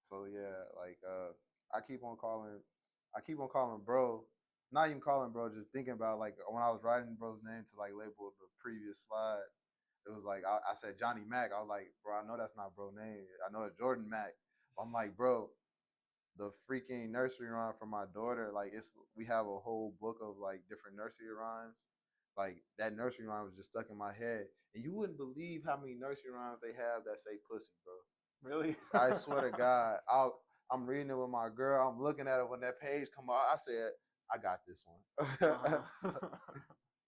So yeah, like I keep on calling, I keep on calling bro. Not even calling bro, just thinking about like when I was writing bro's name to like label the previous slide. It was like I said Johnny Mac. I was like, bro, I know that's not bro name. I know it's Jordan Mac. I'm like, bro, the freaking nursery rhyme for my daughter, like it's we have a whole book of like different nursery rhymes. Like that nursery rhyme was just stuck in my head. And you wouldn't believe how many nursery rhymes they have that say pussy, bro. Really? I swear to God, I'm reading it with my girl. I'm looking at it when that page come out. I said, I got this one. Uh-huh.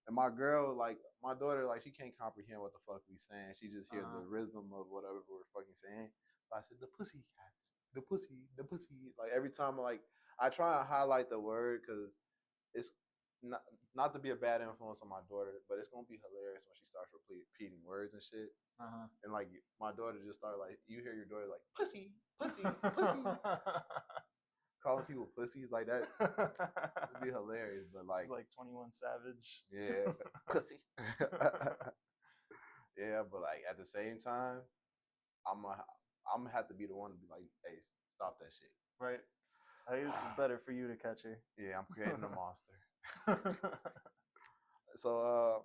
And my girl, like my daughter, like she can't comprehend what the fuck we saying. She just hear the Uh-huh. rhythm of whatever we're fucking saying. So I said, the pussy cats, the pussy, the pussy. Like every time, like I try and highlight the word because it's not not to be a bad influence on my daughter, but it's gonna be hilarious when she starts repeating words and shit. Uh-huh. And like my daughter just started like you hear your daughter like pussy, pussy, pussy, calling people pussies like that. It'd be hilarious, but It's like like 21 Savage. yeah, pussy. Yeah, but like at the same time, I'm a, I'm gonna have to be the one to be like, hey, stop that shit. Right. I think this is better for you to catch her. Yeah, I'm creating a monster. So,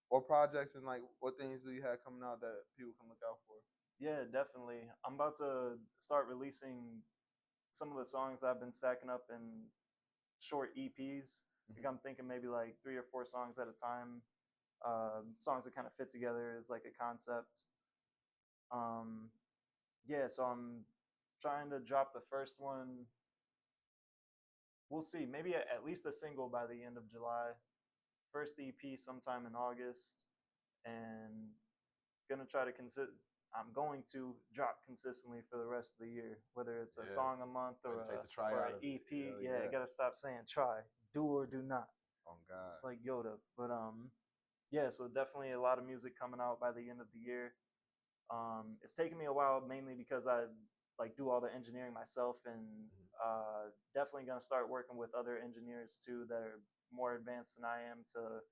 what projects and like what things do you have coming out that people can look out for? Yeah, definitely. I'm about to start releasing some of the songs that I've been stacking up in short EPs. Like I'm thinking maybe like 3 or 4 songs at a time. Songs that kind of fit together as like a concept. Um, yeah, so I'm trying to drop the first one. We'll see. Maybe at least a single by the end of July. First EP sometime in August, and gonna try to I'm going to drop consistently for the rest of the year, whether it's a Yeah, song a month like or to take the try or out an of it. EP. Hell Yeah, I yeah. gotta stop saying try, do or do not. Oh God. It's like Yoda, but yeah. So definitely a lot of music coming out by the end of the year. It's taken me a while, mainly because I like do all the engineering myself, and definitely gonna start working with other engineers too that are more advanced than I am to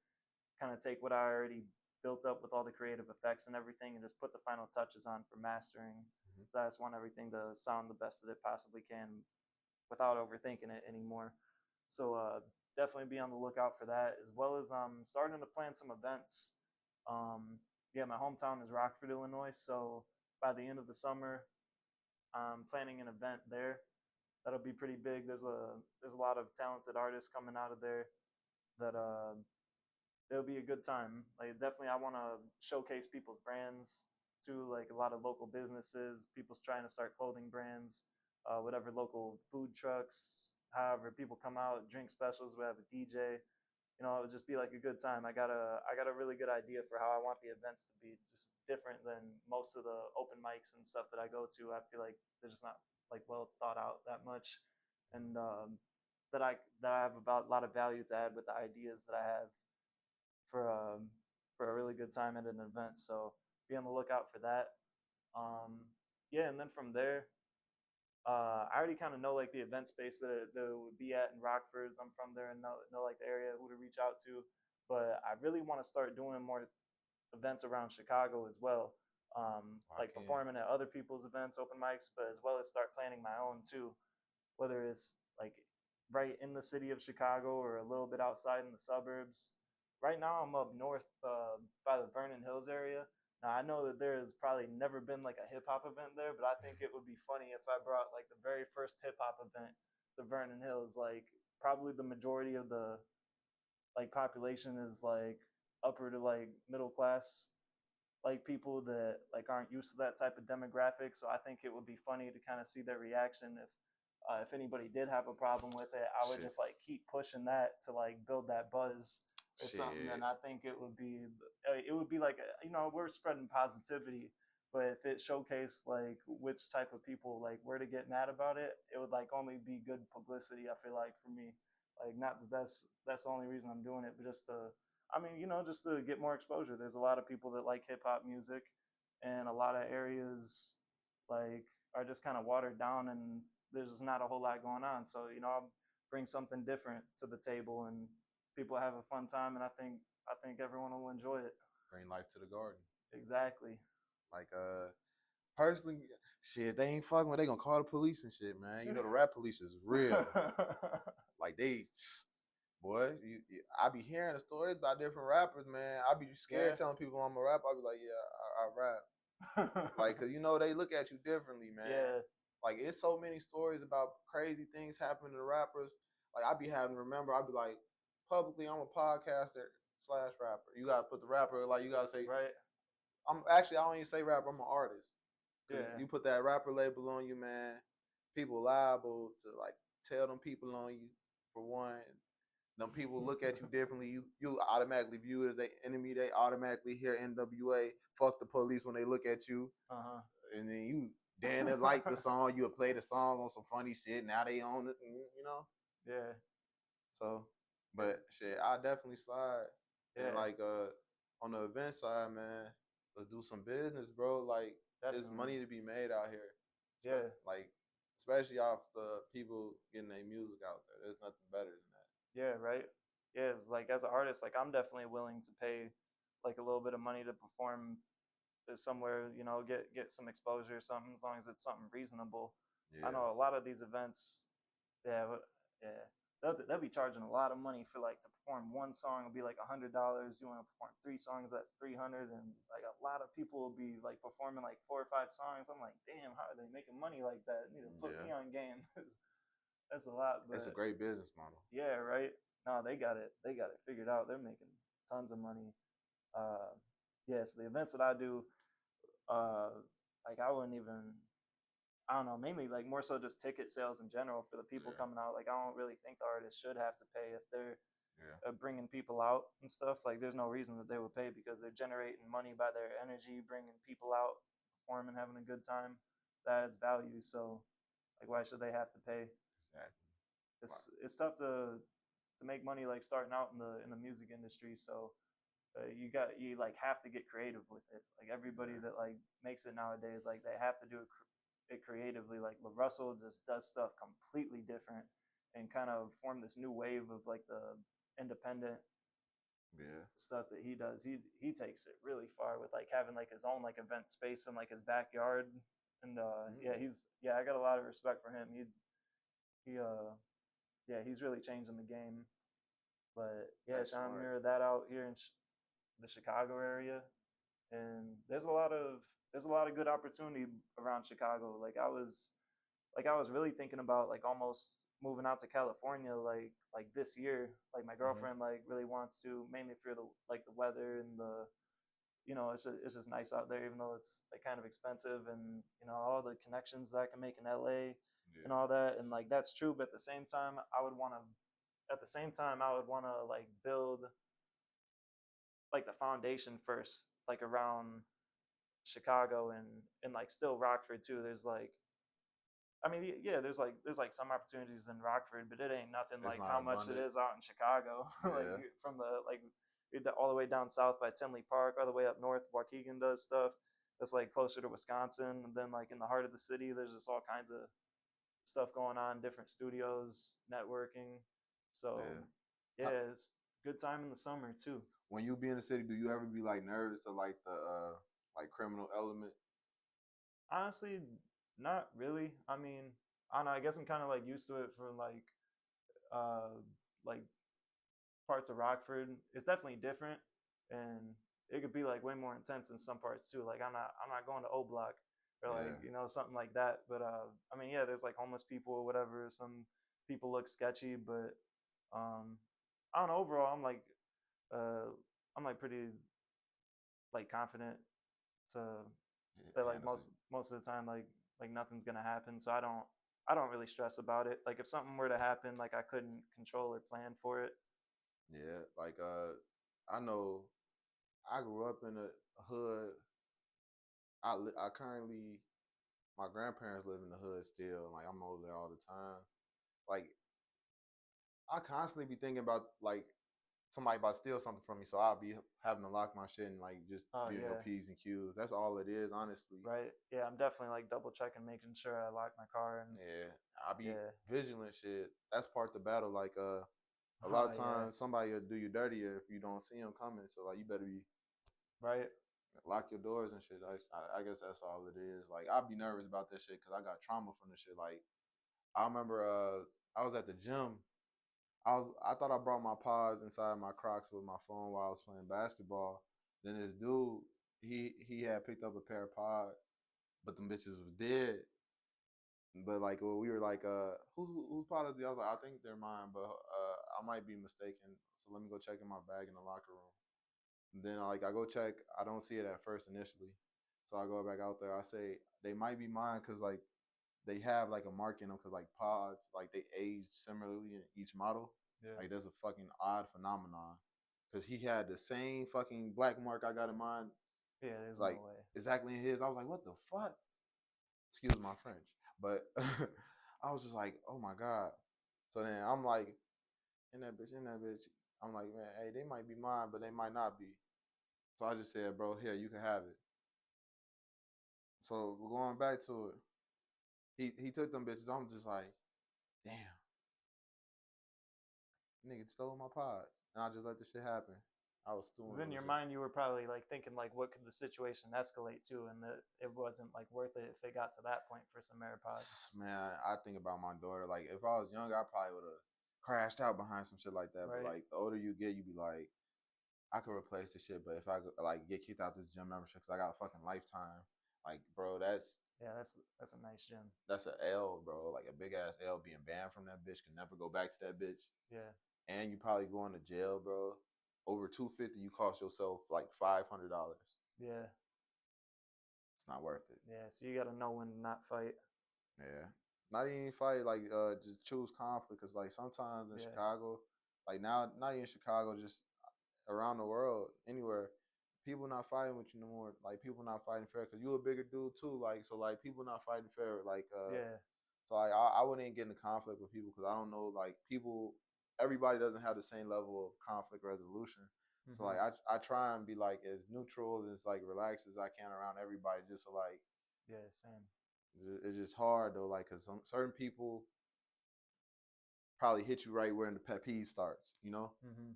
kind of take what I already built up with all the creative effects and everything and just put the final touches on for mastering. Mm-hmm. So I just want everything to sound the best that it possibly can without overthinking it anymore. So definitely be on the lookout for that, as well as starting to plan some events. Yeah, my hometown is Rockford, Illinois, so by the end of the summer, I'm planning an event there. That'll be pretty big. There's a lot of talented artists coming out of there that it'll be a good time. Like definitely, I want to showcase people's brands too, like a lot of local businesses, people's trying to start clothing brands, whatever local food trucks. However, people come out, drink specials. We have a DJ. You know, it would just be like a good time. I got a really good idea for how I want the events to be, just different than most of the open mics and stuff that I go to. I feel like they're just not like well thought out that much, and that I have about a lot of value to add with the ideas that I have for for a really good time at an event. So be on the lookout for that. Um, yeah, and then from there, I already kind of know like the event space that it would be at in Rockford. I'm from there and know like the area who to reach out to. But I really want to start doing more events around Chicago as well. Lock Like in. performing at other people's events, open mics, but as well as start planning my own too. Whether it's like right in the city of Chicago or a little bit outside in the suburbs. Right now, I'm up north by the Vernon Hills area. Now, I know that there has probably never been like a hip hop event there, but I think it would be funny if I brought like the very first hip hop event to Vernon Hills. Like, probably the majority of the like population is like upper to like middle class like people that like aren't used to that type of demographic. So I think it would be funny to kind of see their reaction if anybody did have a problem with it. I would Shit. just like keep pushing that to like build that buzz or something. Shit. And I think it would be like you know, we're spreading positivity. But if it showcased like which type of people like were to get mad about it, it would like only be good publicity. I feel like for me, like not that that's the only reason I'm doing it, but just to I mean, you know, just to get more exposure. There's a lot of people that like hip hop music, and a lot of areas like are just kind of watered down, and there's just not a whole lot going on. So you know, I'll bring something different to the table, and people have a fun time, and I think everyone will enjoy it. Bring life to the garden. Exactly. Like personally, shit, they ain't fucking with. They gonna call the police and shit, man. You know the rap police is real. Like they, boy, I be hearing the stories about different rappers, man. I be scared Yeah. telling people I'm a rapper. I be like, yeah, I rap. Like, cause you know they look at you differently, man. Yeah. Like it's so many stories about crazy things happening to rappers. Like I be having to remember. I be like, publicly, I'm a podcaster slash rapper. You gotta put the rapper like you gotta say. Right. I'm actually I don't even say rapper. I'm an artist. Cause Yeah. you put that rapper label on you, man. People liable to like tell them people on you for one. Them people look at you differently. You automatically view it as their enemy. They automatically hear NWA. Fuck the police when they look at you, Uh-huh. and then you then they like the song. You would play the song on some funny shit. Now they own it, and, you know. Yeah. So, Yeah. but shit, I definitely slide. And Yeah. like on the event side, man, let's do some business, bro. Like there's Definitely. money to be made out here. Yeah. Like especially off the people getting their music out there. There's nothing better than that. Yeah, right. Yeah, it's like as an artist, like I'm definitely willing to pay like a little bit of money to perform somewhere, get some exposure or something, as long as it's something reasonable. I Yeah. know a lot of these events, yeah, yeah, they'll be charging a lot of money for like to perform one song. It'll be like $100. You want to perform 3 songs, that's 300, and like a lot of people will be like performing like 4 or 5 songs. I'm like, damn, how are they making money like that? You need to put Yeah. me on game. That's a lot, It's a but great business model. yeah, right. No, they got it. They got it figured out. They're making tons of money. Uh, yes, the events that I do, uh, like I wouldn't even. I don't know. Mainly, like more so just ticket sales in general for the people Yeah. coming out. Like I don't really think the artists should have to pay if they're Yeah. bringing people out and stuff. Like there's no reason that they would pay because they're generating money by their energy, bringing people out, performing, having a good time. That adds value. So, like, why should they have to pay? Exactly. Wow. It's tough to make money like starting out in the music industry. So you like have to get creative with it. Like everybody Yeah. that like makes it nowadays, like they have to do it creatively. Like LaRussell just does stuff completely different and kind of form this new wave of like the independent Yeah. stuff that he does. He takes it really far with like having like his own like event space in like his backyard. And yeah, Mm. I got a lot of respect for him. He yeah, he's really changing the game. But yeah, That's trying to smart. mirror that out here in the Chicago area, and there's a lot of good opportunity around Chicago. Like I was really thinking about like almost moving out to California like this year. Like my Mm-hmm. girlfriend like really wants to, mainly for the like the weather and the it's just nice out there, even though it's like kind of expensive, and all the connections that I can make in LA and Yeah. all that, and like that's true. But at the same time I would want to like build like the foundation first, like around Chicago and like still Rockford too. There's like, I mean, yeah, there's like some opportunities in Rockford, but it ain't nothing It's like not how much it abundant. is out in Chicago. Like Yeah. from the like all the way down south by Tinley Park, all the way up north, Waukegan does stuff that's like closer to Wisconsin, and then like in the heart of the city, there's just all kinds of stuff going on, different studios, networking. So Yeah. How, yeah, it's good time in the summer too. when you be in the city, do you ever be like nervous of like the like criminal element? Honestly, not really. I mean, I don't know. I guess I'm kind of like used to it from uh like parts of Rockford. It's definitely different, and it could be like way more intense in some parts too. Like I'm not going to O Block or like Yeah. something like that. But I mean, yeah, there's like homeless people or whatever. Some people look sketchy, but um, I don't know. Overall, uh I'm like pretty like confident to that Yeah. like most of the time like nothing's gonna happen. So I don't really stress about it. Like if something were to happen, like I couldn't control or plan for it. Yeah. Like I know I grew up in a hood. I currently my grandparents live in the hood still. Like I'm over there all the time. Like I constantly be thinking about like somebody about to steal something from me, so I'll be having to lock my shit and like just Oh be in your yeah, P's and Q's. That's all it is, honestly. right. Yeah, I'm definitely like double checking, making sure I lock my car and Yeah, I'll be yeah. vigilant. Shit, that's part of the battle. Like a lot Oh of yeah, times somebody will do you dirty if you don't see them coming. So like you better be right. Lock your doors and shit. I guess that's all it is. Like I'd be nervous about this shit because I got trauma from this shit. Like I remember I was at the gym. I thought I brought my pods inside my Crocs with my phone while I was playing basketball. Then this dude, he had picked up a pair of pods, but them bitches was dead. But like well, we were like, whose pod is the other? I think they're mine, but I might be mistaken. So let me go check in my bag in the locker room. And then like I go check, I don't see it at first initially. So I go back out there. I say they might be mine because like they have like a mark in them because like pods like they age similarly in each model. Yeah. Like that's a fucking odd phenomenon. Because he had the same fucking black mark I got in mine, Yeah, there's like no way. exactly in his. I was like, what the fuck? Excuse my French, but I was just like, oh my god. So then I'm like, in that bitch, in that bitch. I'm like, man, hey, they might be mine, but they might not be. So I just said, bro, here, you can have it. So going back to it, he took them bitches. I'm just like, damn, nigga stole my pods, and I just let this shit happen. I was Because stewing. in your mind, you were probably like thinking like, what could the situation escalate to, and that it wasn't like worth it if it got to that point for some AirPods. Man, I think about my daughter. Like if I was younger, I probably would have crashed out behind some shit like that. But Right. like the older you get, you be like, I could replace this shit. But if I like get kicked out this gym membership because I got a fucking lifetime, like bro, Yeah, that's a nice gym. that's a L, bro. Like a big ass L being banned from that bitch. Can never go back to that bitch. Yeah. And you probably going to jail, bro. Over 250, you cost yourself like $500. Yeah. It's not worth it. Yeah. So you got to know when to not fight. Yeah. Not even fight, like just choose conflict. Cause like sometimes in Yeah. Chicago, like now not even Chicago, just around the world, anywhere, people not fighting with you no more. Like people not fighting fair. Cause you a bigger dude too. Like so like people not fighting fair. Like Yeah. so like I wouldn't even get into conflict with people because I don't know like people. Everybody doesn't have the same level of conflict resolution. So Mm-hmm. like I try and be like as neutral and as like relaxed as I can around everybody, just so like Yeah. Same. it's just hard though, like because some certain people probably hit you right where the pet peeve starts, you know. Mm-hmm.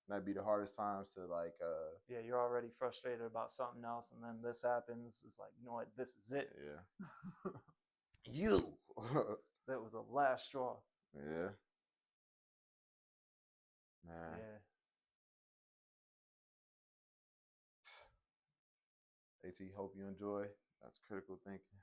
That'd be the hardest times to like Yeah, you're already frustrated about something else, and then this happens. It's like, you know what? This is it. yeah. You That was the last straw. yeah, man. Yeah. AT, hope you enjoy. That's critical thinking.